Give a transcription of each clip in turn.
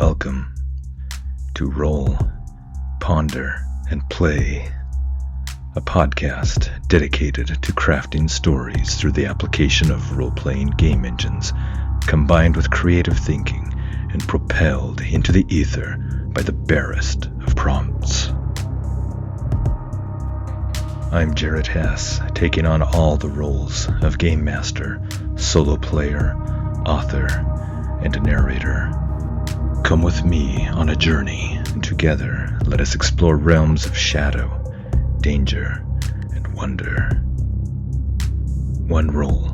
Welcome to Roll, Ponder, and Play, a podcast dedicated to crafting stories through the application of role-playing game engines, combined with creative thinking and propelled into the ether by the barest of prompts. I'm Jared Hess, taking on all the roles of Game Master, Solo Player, Author, and Narrator. Come with me on a journey, and together let us explore realms of shadow, danger, and wonder. One role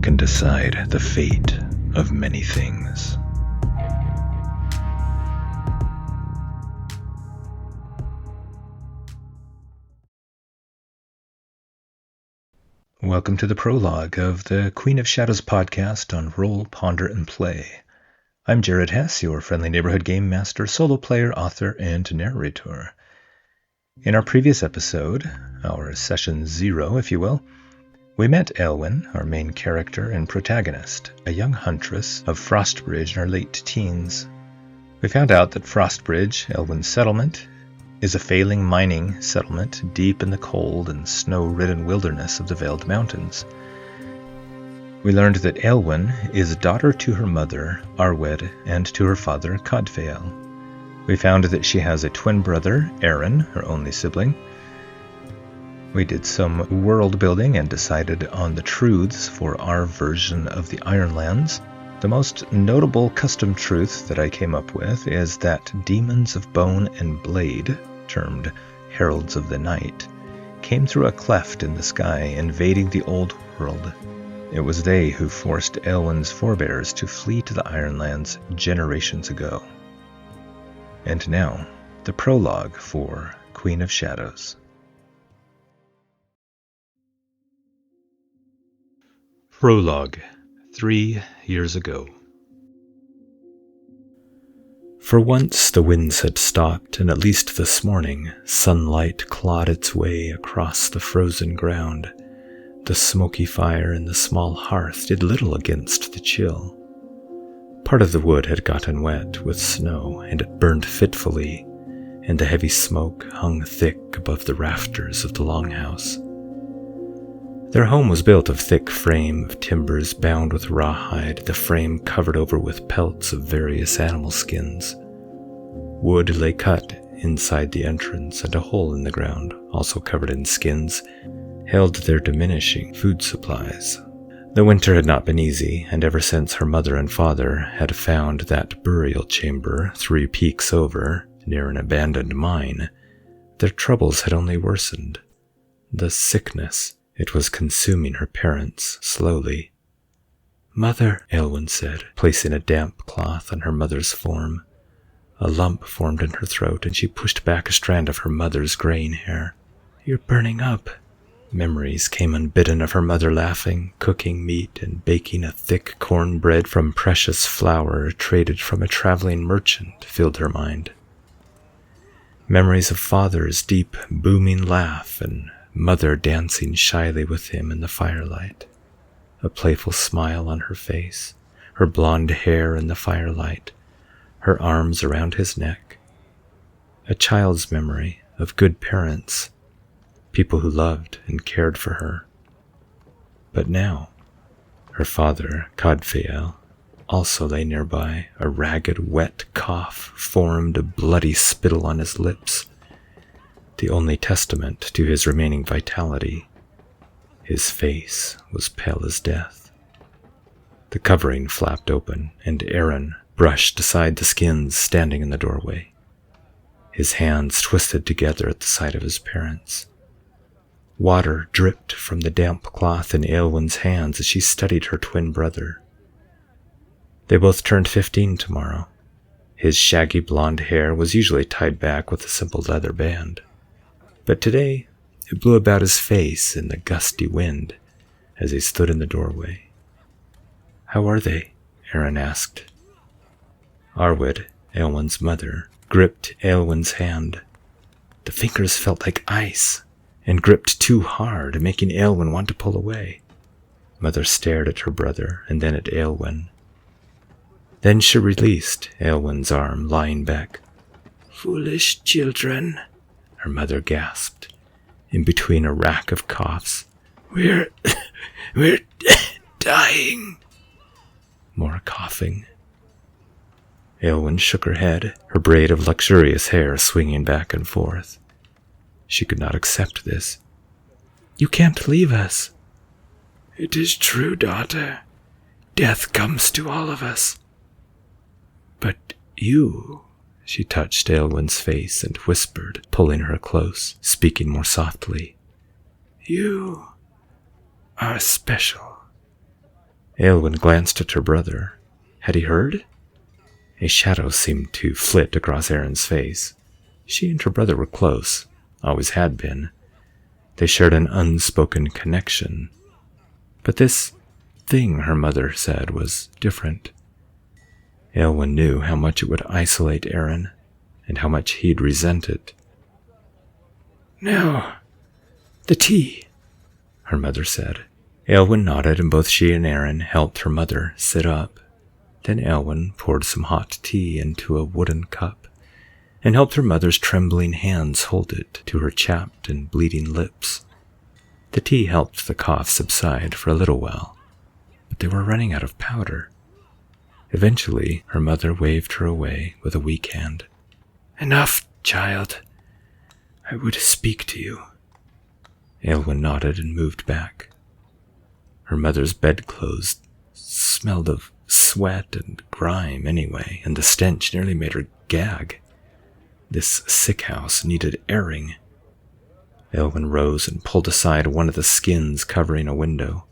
can decide the fate of many things. Welcome to the prologue of the Queen of Shadows podcast on Roll, Ponder, and Play. I'm Jared Hess, your friendly neighborhood game master, solo player, author, and narrator. In our previous episode, our session 0, if you will, we met Eilwen, our main character and protagonist, a young huntress of Frostbridge in her late teens. We found out that Frostbridge, Eilwen's settlement, is a failing mining settlement deep in the cold and snow-ridden wilderness of the Veiled Mountains. We learned that Eilwen is daughter to her mother, Arwed, and to her father, Cadfael. We found that she has a twin brother, Aron, her only sibling. We did some world building and decided on the truths for our version of the Ironlands. The most notable custom truth that I came up with is that demons of bone and blade, termed Heralds of the Night, came through a cleft in the sky, invading the old world. It was they who forced Eilwen's forebears to flee to the Ironlands generations ago. And now, the prologue for Queen of Shadows. Prologue, 3 years ago. For once the winds had stopped, and at least this morning, sunlight clawed its way across the frozen ground. The smoky fire in the small hearth did little against the chill. Part of the wood had gotten wet with snow, and it burned fitfully, and the heavy smoke hung thick above the rafters of the longhouse. Their home was built of thick frame of timbers bound with rawhide, the frame covered over with pelts of various animal skins. Wood lay cut inside the entrance, and a hole in the ground, also covered in skins, held their diminishing food supplies. The winter had not been easy, and ever since her mother and father had found that burial chamber 3 peaks over, near an abandoned mine, their troubles had only worsened. The sickness, it was consuming her parents slowly. "Mother," Eilwen said, placing a damp cloth on her mother's form. A lump formed in her throat, and she pushed back a strand of her mother's graying hair. "You're burning up." Memories came unbidden of her mother laughing, cooking meat, and baking a thick cornbread from precious flour traded from a traveling merchant filled her mind. Memories of father's deep, booming laugh and mother dancing shyly with him in the firelight. A playful smile on her face, her blonde hair in the firelight, her arms around his neck. A child's memory of good parents, people who loved and cared for her. But now, her father, Cadfael, also lay nearby. A ragged, wet cough formed a bloody spittle on his lips, the only testament to his remaining vitality. His face was pale as death. The covering flapped open, and Aron brushed aside the skins standing in the doorway. His hands twisted together at the sight of his parents. Water dripped from the damp cloth in Eilwen's hands as she studied her twin brother. They both turned 15 tomorrow. His shaggy blonde hair was usually tied back with a simple leather band, but today it blew about his face in the gusty wind as he stood in the doorway. "How are they?" Aron asked. Arwed, Eilwen's mother, gripped Eilwen's hand. The fingers felt like ice, and gripped too hard, making Eilwen want to pull away. Mother stared at her brother and then at Eilwen. Then she released Eilwen's arm, lying back. "Foolish children," her mother gasped, in between a rack of coughs. We're dying." More coughing. Eilwen shook her head, her braid of luxurious hair swinging back and forth. She could not accept this. "You can't leave us." "It is true, daughter. Death comes to all of us." "But you," she touched Eilwen's face and whispered, pulling her close, speaking more softly. "You are special." Eilwen glanced at her brother. Had he heard? A shadow seemed to flit across Aron's face. She and her brother were close, always had been. They shared an unspoken connection. But this thing her mother said was different. Eilwen knew how much it would isolate Aron, and how much he'd resent it. "Now, the tea," her mother said. Eilwen nodded, and both she and Aron helped her mother sit up. Then Eilwen poured some hot tea into a wooden cup, and helped her mother's trembling hands hold it to her chapped and bleeding lips. The tea helped the cough subside for a little while, but they were running out of powder. Eventually, her mother waved her away with a weak hand. "Enough, child. I would speak to you." Eilwen nodded and moved back. Her mother's bedclothes smelled of sweat and grime anyway, and the stench nearly made her gag. This sick house needed airing. Eilwen rose and pulled aside one of the skins covering a window.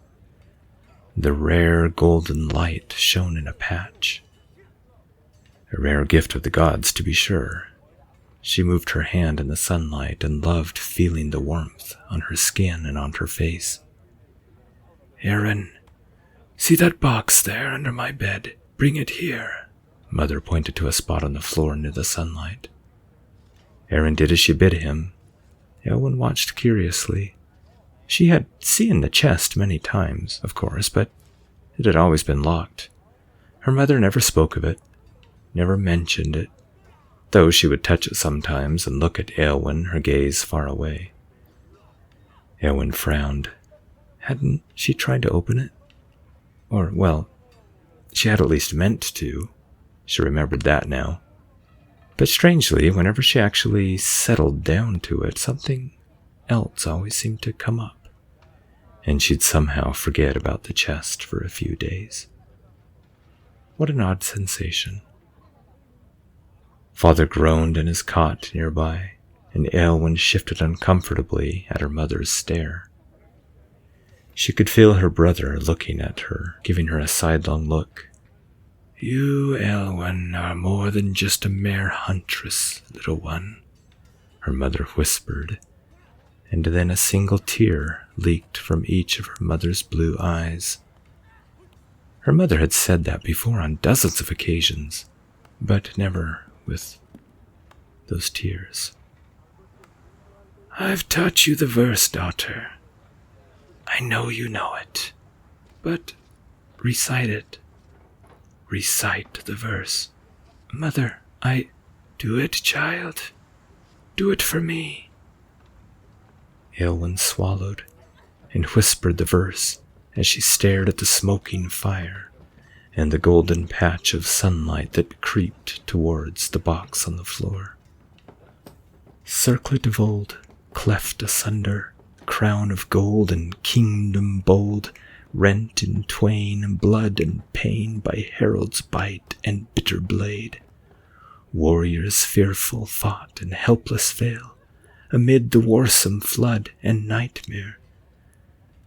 The rare golden light shone in a patch. A rare gift of the gods, to be sure. She moved her hand in the sunlight and loved feeling the warmth on her skin and on her face. "Aron, see that box there under my bed? Bring it here." Mother pointed to a spot on the floor near the sunlight. Aron did as she bid him. Eilwen watched curiously. She had seen the chest many times, of course, but it had always been locked. Her mother never spoke of it, never mentioned it, though she would touch it sometimes and look at Eilwen, her gaze far away. Eilwen frowned. Hadn't she tried to open it? Or, well, she had at least meant to. She remembered that now. But strangely, whenever she actually settled down to it, something else always seemed to come up, and she'd somehow forget about the chest for a few days. What an odd sensation. Father groaned in his cot nearby, and Eilwen shifted uncomfortably at her mother's stare. She could feel her brother looking at her, giving her a sidelong look. "You, Eilwen, are more than just a mere huntress, little one," her mother whispered, and then a single tear leaked from each of her mother's blue eyes. Her mother had said that before on dozens of occasions, but never with those tears. "I've taught you the verse, daughter. I know you know it, but recite it. Recite the verse." "Mother, Do it, child. Do it for me." Eilwen swallowed and whispered the verse as she stared at the smoking fire and the golden patch of sunlight that creeped towards the box on the floor. "Circlet of old, cleft asunder, crown of gold and kingdom bold, rent in twain, blood and pain by herald's bite and bitter blade. Warriors fearful fought and helpless fail amid the warsome flood and nightmare.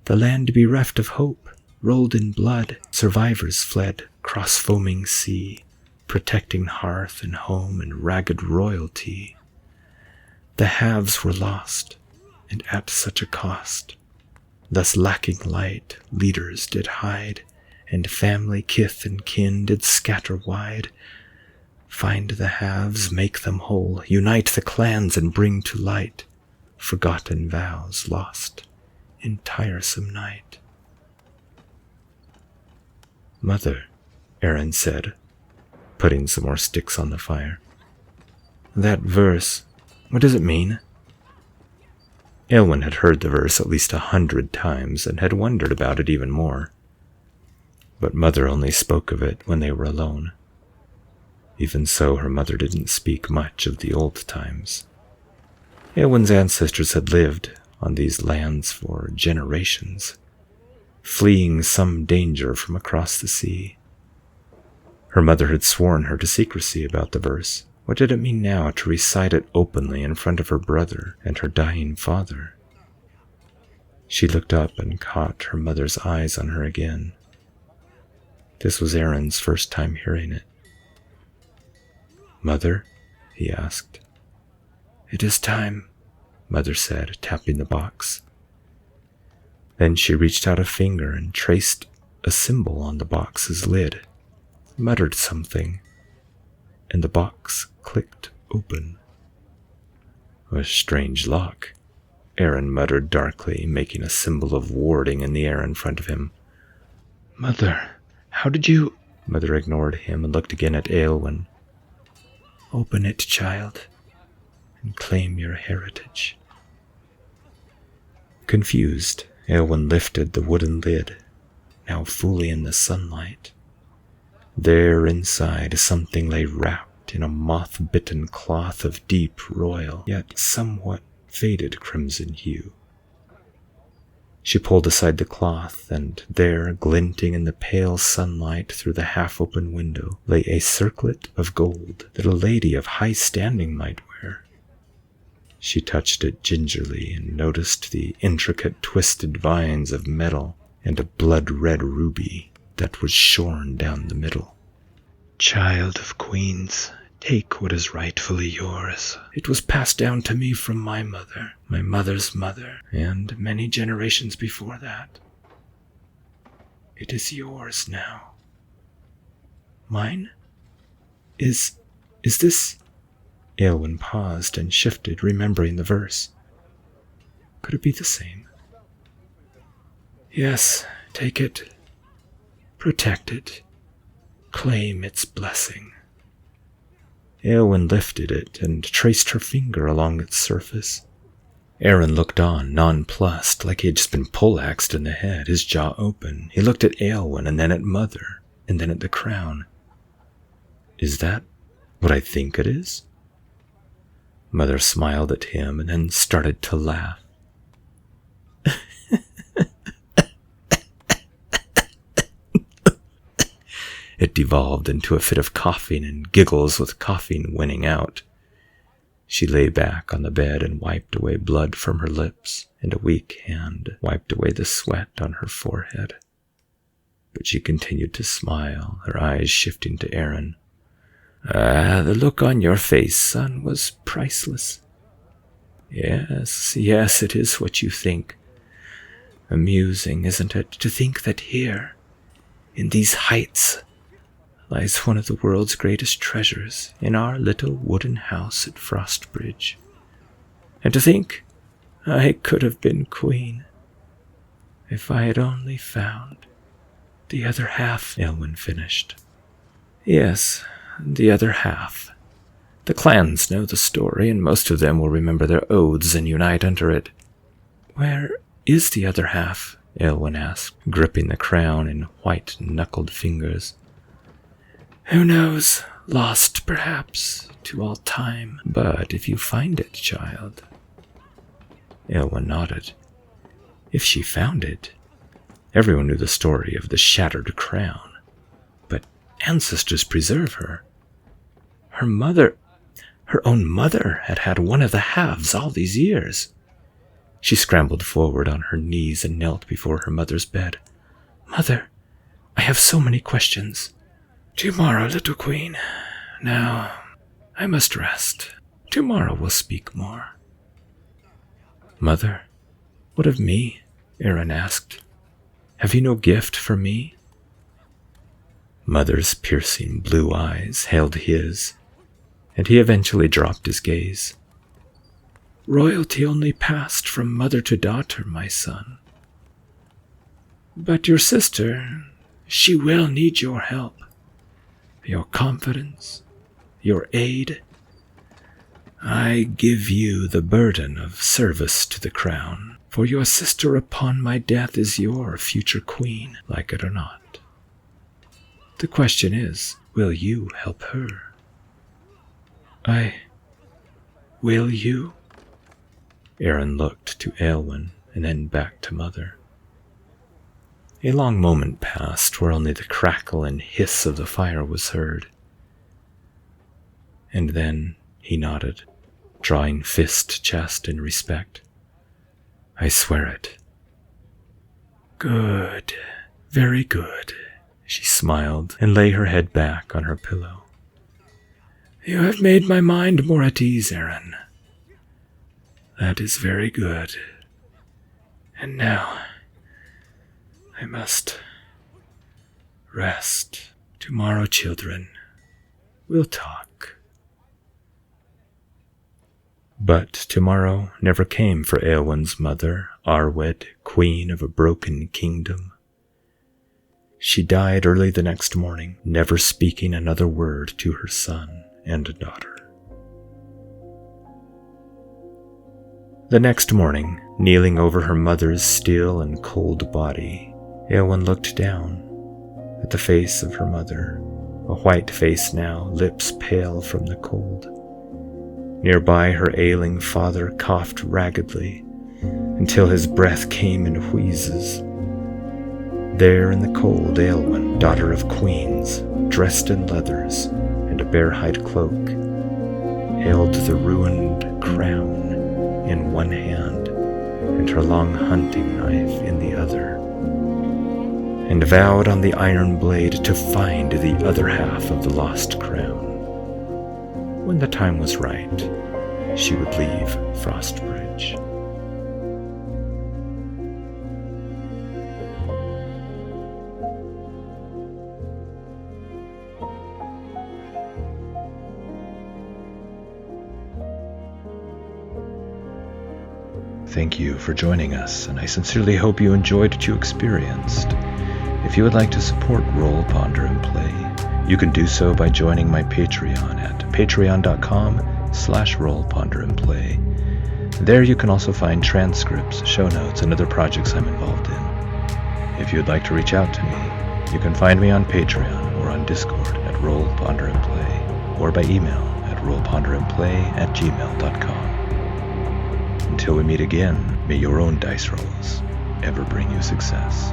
The land bereft of hope, rolled in blood, survivors fled cross foaming sea, protecting hearth and home and ragged royalty. The haves were lost, and at such a cost. Thus lacking light, leaders did hide, and family, kith, and kin did scatter wide. Find the haves, make them whole, unite the clans, and bring to light forgotten vows lost in tiresome night." "Mother," Aron said, putting some more sticks on the fire. That verse, what does it mean? Eilwen had heard the verse at least 100 times and had wondered about it even more. But Mother only spoke of it when they were alone. Even so, her mother didn't speak much of the old times. Eilwen's ancestors had lived on these lands for generations, fleeing some danger from across the sea. Her mother had sworn her to secrecy about the verse. What did it mean now to recite it openly in front of her brother and her dying father? She looked up and caught her mother's eyes on her again. This was Aron's first time hearing it. "Mother?" he asked. "It is time," Mother said, tapping the box. Then she reached out a finger and traced a symbol on the box's lid, muttered something, and the box clicked open. "A strange lock," Aron muttered darkly, making a symbol of warding in the air in front of him. "Mother, how did you—" Mother ignored him and looked again at Eilwen. "Open it, child, and claim your heritage." Confused, Eilwen lifted the wooden lid, now fully in the sunlight. There inside, something lay wrapped in a moth-bitten cloth of deep royal, yet somewhat faded crimson hue. She pulled aside the cloth, and there, glinting in the pale sunlight through the half-open window, lay a circlet of gold that a lady of high standing might wear. She touched it gingerly and noticed the intricate twisted vines of metal and a blood-red ruby that was shorn down the middle. "Child of queens, take what is rightfully yours. It was passed down to me from my mother's mother, and many generations before that. It is yours now." "Mine? Is this—" Eilwen paused and shifted, remembering the verse. Could it be the same? "Yes, take it. Protect it. Claim its blessing." Eilwen lifted it and traced her finger along its surface. Aron looked on, nonplussed, like he had just been poleaxed in the head, his jaw open. He looked at Eilwen and then at Mother, and then at the crown. "Is that what I think it is?" Mother smiled at him and then started to laugh. It devolved into a fit of coughing and giggles with coughing winning out. She lay back on the bed and wiped away blood from her lips, and a weak hand wiped away the sweat on her forehead. But she continued to smile, her eyes shifting to Aron. The look on your face, son, was priceless." Yes, it is what you think. Amusing, isn't it, to think that here, in these heights, lies one of the world's greatest treasures in our little wooden house at Frostbridge. And to think I could have been queen if I had only found the other half," Eilwen finished. "Yes, the other half. The clans know the story, and most of them will remember their oaths and unite under it." "Where is the other half?" Eilwen asked, gripping the crown in white-knuckled fingers. "Who knows? Lost, perhaps, to all time. But if you find it, child—" Eilwen nodded. If she found it, everyone knew the story of the shattered crown. But ancestors preserve her. Her own mother had had one of the halves all these years. She scrambled forward on her knees and knelt before her mother's bed. "Mother, I have so many questions." "Tomorrow, little queen. Now, I must rest. Tomorrow we'll speak more." "Mother, what of me?" Aron asked. "Have you no gift for me?" Mother's piercing blue eyes held his, and he eventually dropped his gaze. "Royalty only passed from mother to daughter, my son. But your sister, she will need your help. your confidence, your aid. I give you the burden of service to the crown, for your sister upon my death is your future queen, like it or not. The question is, will you help her? Will you? Aron looked to Eilwen and then back to Mother. A long moment passed where only the crackle and hiss of the fire was heard. And then he nodded, drawing fist to chest in respect. I swear it. Good, very good, she smiled and lay her head back on her pillow. You have made my mind more at ease, Aron. That is very good. And now, I must rest. Tomorrow, children, we'll talk. But tomorrow never came for Eilwen's mother, Arwed, queen of a broken kingdom. She died early the next morning, never speaking another word to her son and daughter. The next morning, kneeling over her mother's still and cold body, Eilwen looked down at the face of her mother, a white face now, lips pale from the cold. Nearby, her ailing father coughed raggedly until his breath came in wheezes. There in the cold, Eilwen, daughter of queens, dressed in leathers and a bear-hide cloak, held the ruined crown in one hand and her long hunting knife in the other, and vowed on the iron blade to find the other half of the lost crown. When the time was right, she would leave Frostbridge. Thank you for joining us, and I sincerely hope you enjoyed what you experienced. If you would like to support Roll, Ponder, and Play, you can do so by joining my Patreon at patreon.com/Roll, Ponder, and Play. There you can also find transcripts, show notes, and other projects I'm involved in. If you would like to reach out to me, you can find me on Patreon or on Discord at Roll, Ponder, and Play, or by email at rollponderandplay@gmail.com. Until we meet again, may your own dice rolls ever bring you success.